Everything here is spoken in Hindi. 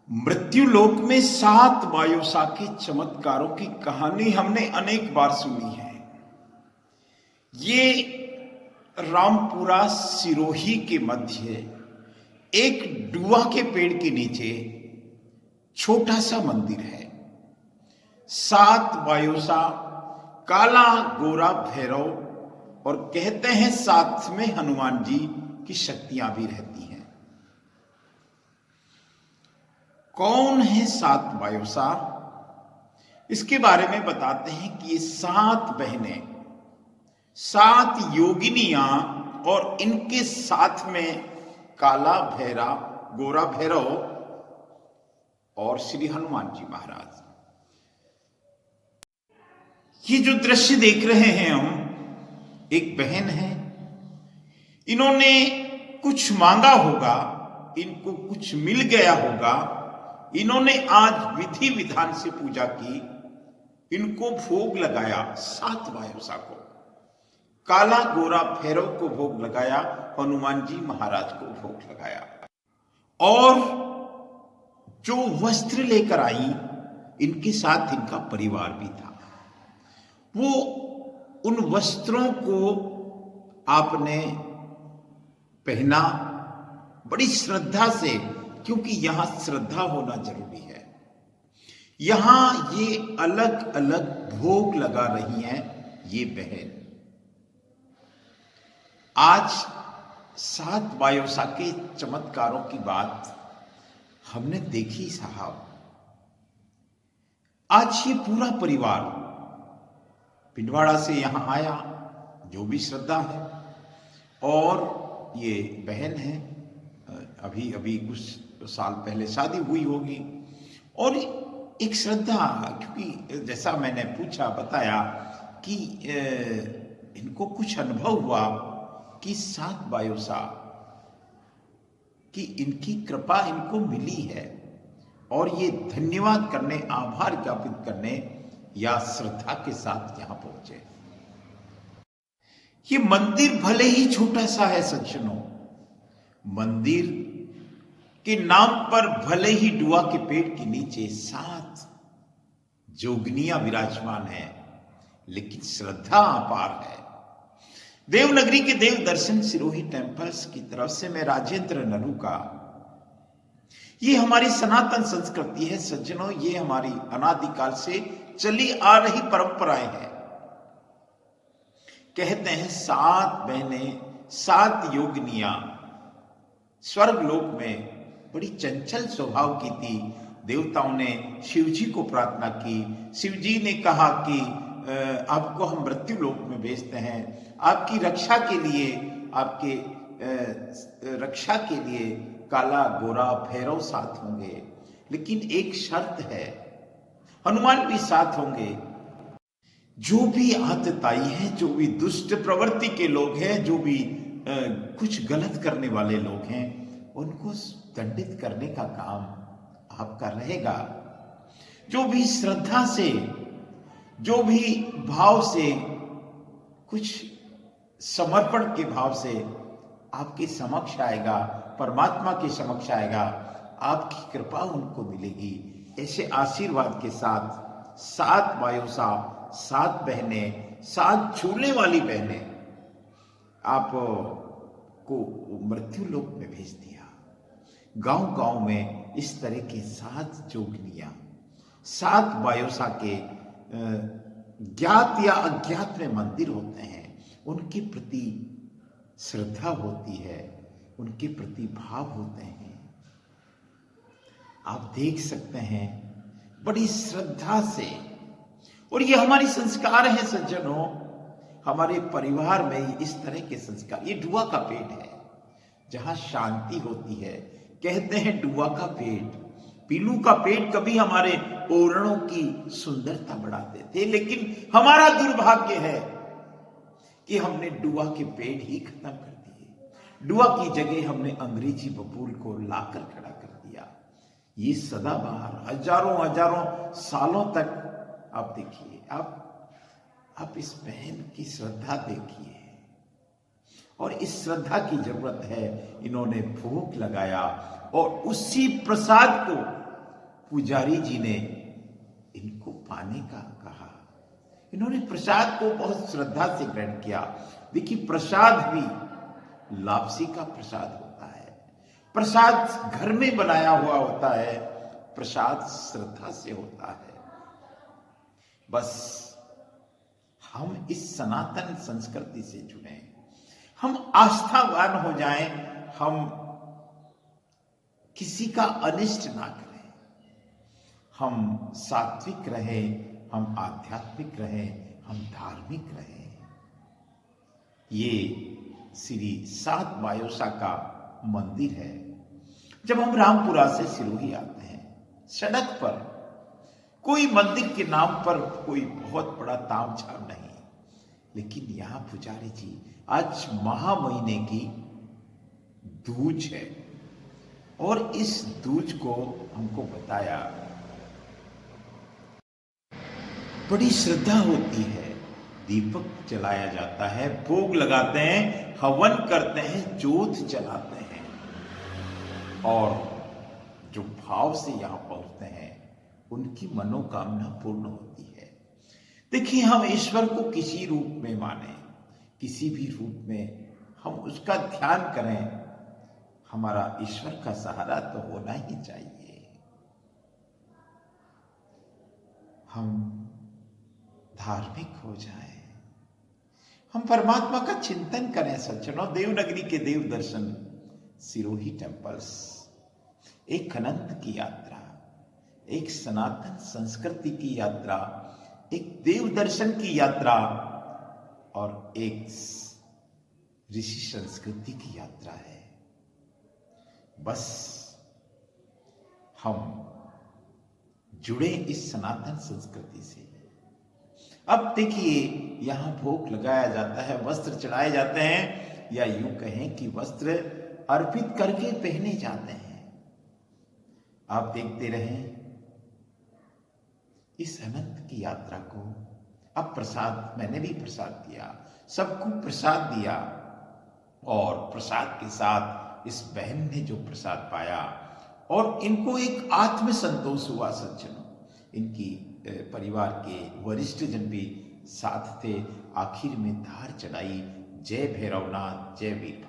मृत्युलोक में 7 बायोसा के चमत्कारों की कहानी हमने अनेक बार सुनी है। ये रामपुरा सिरोही के मध्य एक डुआ के पेड़ के नीचे छोटा सा मंदिर है। 7 बायोसा, काला गोरा भैरव और कहते हैं साथ में हनुमान जी की शक्तियां भी रहती हैं। कौन है 7 बायोसा? इसके बारे में बताते हैं कि ये 7 बहनें, 7 योगिनियां और इनके साथ में काला भैरा, गोरा भैरव और श्री हनुमान जी महाराज। ये जो दृश्य देख रहे हैं हम, एक बहन है, इन्होंने कुछ मांगा होगा, इनको कुछ मिल गया होगा, इन्होंने आज विधि विधान से पूजा की, इनको भोग लगाया। 7 बायोसा को, काला गोरा भैरव को भोग लगाया, हनुमान जी महाराज को भोग लगाया। और जो वस्त्र लेकर आई, इनके साथ इनका परिवार भी था। वो उन वस्त्रों को आपने पहना बड़ी श्रद्धा से, क्योंकि यहां श्रद्धा होना जरूरी है। यहां ये अलग अलग भोग लगा रही हैं ये बहन। आज 7 बायोसा के चमत्कारों की बात हमने देखी साहब। आज ये पूरा परिवार पिंडवाड़ा से यहां आया, जो भी श्रद्धा है, और ये बहन है, अभी अभी कुछ साल पहले शादी हुई होगी, और एक श्रद्धा, क्योंकि जैसा मैंने पूछा, बताया कि इनको कुछ अनुभव हुआ कि 7 बायोसा कि इनकी कृपा इनको मिली है, और ये धन्यवाद करने, आभार ज्ञापित करने या श्रद्धा के साथ यहां पहुंचे। ये मंदिर भले ही छोटा सा है सज्जनों, मंदिर के नाम पर भले ही डुआ के पेड़ के नीचे 7 जोगनियां विराजमान है, लेकिन श्रद्धा अपार है। देवनगरी के देव दर्शन सिरोही टेम्पल्स की तरफ से मैं राजेंद्र नरूका। ये हमारी सनातन संस्कृति है सज्जनों, ये हमारी अनादिकाल से चली आ रही परंपराएं हैं। कहते हैं 7 बहनें, 7 योगिनियां स्वर्ग लोक में बड़ी चंचल स्वभाव की थी। देवताओं ने शिव जी को प्रार्थना की, शिव जी ने कहा कि आपको हम मृत्यु लोक में भेजते हैं, आपकी रक्षा के लिए, आपके रक्षा के लिए काला गोरा भैरव साथ होंगे, लेकिन एक शर्त है, हनुमान भी साथ होंगे। जो भी आतताई हैं, जो भी दुष्ट प्रवृत्ति के लोग हैं, जो भी कुछ गलत करने वाले लोग हैं, उनको दंडित करने का काम आपका रहेगा। जो भी श्रद्धा से, जो भी भाव से, कुछ समर्पण के भाव से आपके समक्ष आएगा, परमात्मा के समक्ष आएगा, आपकी कृपा उनको मिलेगी। ऐसे आशीर्वाद के साथ 7 बायोसा, 7 बहनें, 7 झूलने वाली बहनें आप को मृत्यु लोक में भेज दिया। गांव गांव में इस तरह के 7 जोगनियां, 7 बायोसा के ज्ञात या अज्ञात में मंदिर होते हैं, उनके प्रति श्रद्धा होती है, उनके प्रति भाव होते हैं। आप देख सकते हैं बड़ी श्रद्धा से, और ये हमारी संस्कार है सज्जनों, हमारे परिवार में इस तरह के संस्कार। ये डुआ का पेड़ है जहां शांति होती है। कहते हैं डुआ का पेड़, पीलू का पेड़ कभी हमारे ओरणों की सुंदरता बढ़ाते थे, लेकिन हमारा दुर्भाग्य है कि हमने डुआ के पेड़ ही खत्म कर दिए। डुआ की जगह हमने अंग्रेजी बबूल को लाकर खड़ा कर दिया। ये सदाबहार हजारों हजारों सालों तक, आप देखिए, आप इस बहन की श्रद्धा देखिए, और इस श्रद्धा की जरूरत है। इन्होंने भोग लगाया और उसी प्रसाद को पुजारी जी ने इनको पाने का कहा। इन्होंने प्रसाद को बहुत श्रद्धा से ग्रहण किया। देखिए, प्रसाद भी लापसी का प्रसाद होता है, प्रसाद घर में बनाया हुआ होता है, प्रसाद श्रद्धा से होता है। बस हम इस सनातन संस्कृति से जुड़े, हम आस्थावान हो जाएं, हम किसी का अनिष्ट ना करें, हम सात्विक रहें, हम आध्यात्मिक रहें, हम धार्मिक रहें। ये श्री सात बायोसा का मंदिर है। जब हम रामपुरा से सिरोही आते हैं, सड़क पर कोई मंदिर के नाम पर कोई बहुत बड़ा तामझाम नहीं, लेकिन यहां पुजारी जी आज महा महीने की दूज है और इस दूज को हमको बताया, बड़ी श्रद्धा होती है। दीपक जलाया जाता है, भोग लगाते हैं, हवन करते हैं, जोत जलाते हैं और जो भाव से यहां पहुंचते हैं उनकी मनोकामना पूर्ण होती है। देखिए, हम ईश्वर को किसी रूप में माने, किसी भी रूप में हम उसका ध्यान करें, हमारा ईश्वर का सहारा तो होना ही चाहिए। हम धार्मिक हो जाएं, हम परमात्मा का चिंतन करें। सज्जनों, देवनगरी के देव दर्शन, सिरोही टेम्पल्स एक अनंत की यात्रा, एक सनातन संस्कृति की यात्रा, एक देव दर्शन की यात्रा और एक ऋषि संस्कृति की यात्रा है। बस हम जुड़े इस सनातन संस्कृति से। अब देखिए, यहां भोग लगाया जाता है, वस्त्र चढ़ाए जाते हैं, या यूं कहें कि वस्त्र अर्पित करके पहने जाते हैं। आप देखते रहें इस अनंत की यात्रा को। अब प्रसाद, मैंने भी प्रसाद दिया, सबको प्रसाद दिया और प्रसाद के साथ इस बहन ने जो प्रसाद पाया और इनको एक आत्म संतोष हुआ। सज्जनों, इनकी परिवार के वरिष्ठ जन भी साथ थे। आखिर में धार चढ़ाई, जय भैरवनाथ, जय वीर।